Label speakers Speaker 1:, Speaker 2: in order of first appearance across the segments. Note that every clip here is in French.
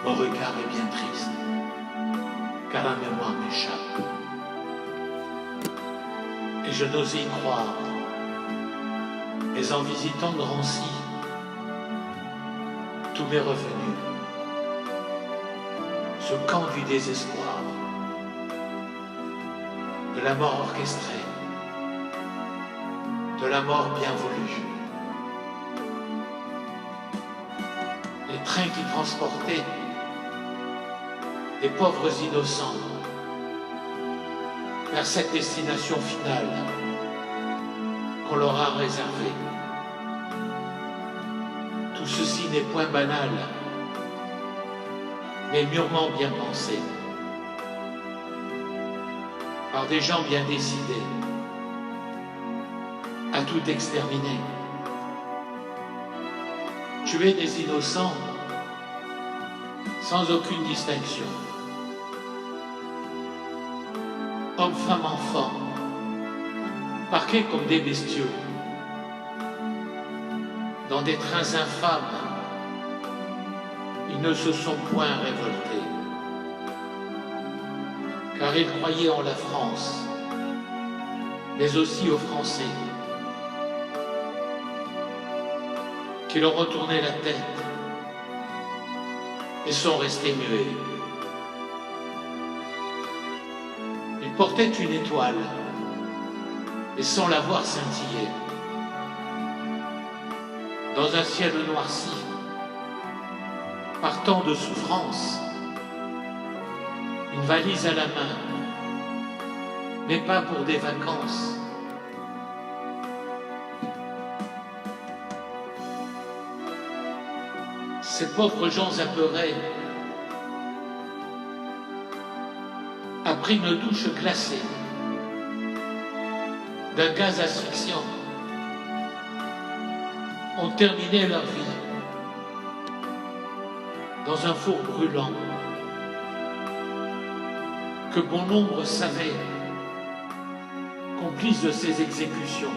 Speaker 1: Mon regard est bien triste, car la mémoire m'échappe. Et je n'ose y croire. Mais en visitant Drancy, tout m'est revenu. Ce camp du désespoir, de la mort orchestrée, de la mort bien voulue. Les trains qui transportaient des pauvres innocents vers cette destination finale qu'on leur a réservée. Tout ceci n'est point banal, mais mûrement bien pensé, par des gens bien décidés à tout exterminer. Tuer des innocents sans aucune distinction. Hommes, femmes, enfants, parqués comme des bestiaux, dans des trains infâmes, ils ne se sont point révoltés, car ils croyaient en la France, mais aussi aux Français, qui leur ont tourné la tête et sont restés muets. Ils portaient une étoile, et sans la voir scintiller, dans un ciel noirci, par tant de souffrance, une valise à la main, mais pas pour des vacances. Ces pauvres gens apeurés, après une douche glacée d'un gaz asphyxiant, ont terminé leur vie dans un four brûlant que bon nombre savaient, complices de ces exécutions.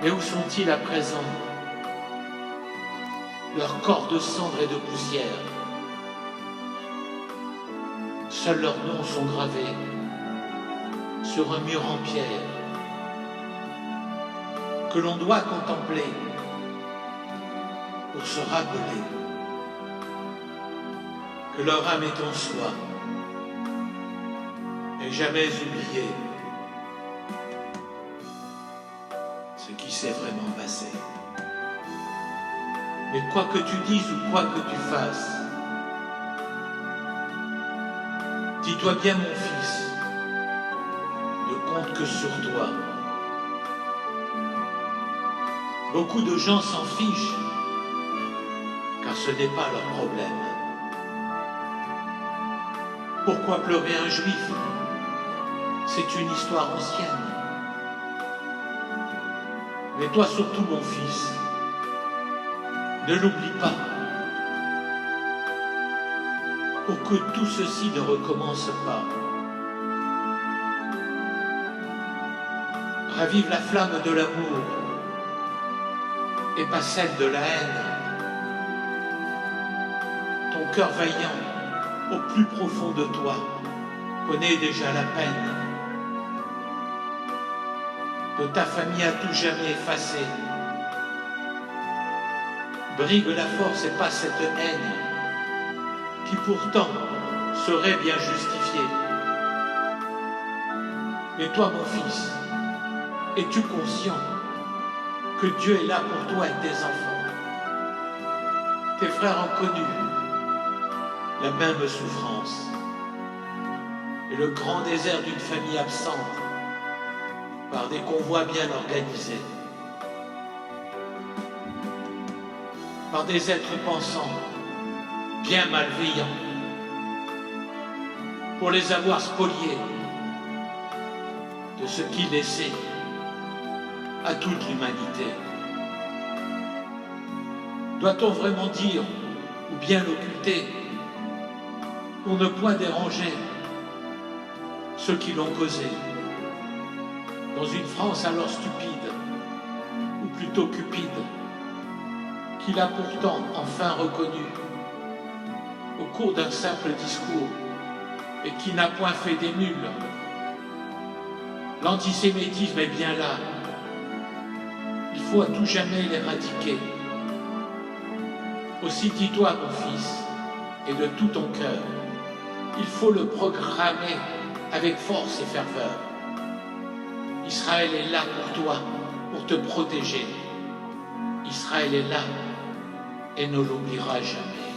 Speaker 1: Mais où sont-ils à présent? Leurs corps de cendres et de poussière. Seuls leurs noms sont gravés sur un mur en pierre que l'on doit contempler pour se rappeler que leur âme est en soi et jamais oublié ce qui s'est vraiment passé. Mais quoi que tu dises ou quoi que tu fasses, dis-toi bien, mon fils, ne compte que sur toi. Beaucoup de gens s'en fichent, car ce n'est pas leur problème. Pourquoi pleurer un juif? C'est une histoire ancienne. Mais toi surtout, mon fils, ne l'oublie pas, pour que tout ceci ne recommence pas. Ravive la flamme de l'amour et pas celle de la haine. Ton cœur vaillant, au plus profond de toi, connaît déjà la peine de ta famille à tout jamais effacée. Brigue la force et pas cette haine qui pourtant serait bien justifiée. Et toi, mon fils, es-tu conscient que Dieu est là pour toi et tes enfants? Tes frères ont connu la même souffrance et le grand désert d'une famille absente par des convois bien organisés, par des êtres pensants, bien malveillants, pour les avoir spoliés de ce qu'ils laissaient à toute l'humanité. Doit-on vraiment dire, ou bien l'occulter, pour ne point déranger ceux qui l'ont causé, dans une France alors stupide, ou plutôt cupide, qu'il a pourtant enfin reconnu au cours d'un simple discours et qui n'a point fait des nuls. L'antisémitisme est bien là. Il faut à tout jamais l'éradiquer. Aussi dis-toi, mon fils, et de tout ton cœur, il faut le proclamer avec force et ferveur. Israël est là pour toi, pour te protéger. Israël est là et ne l'oubliera jamais.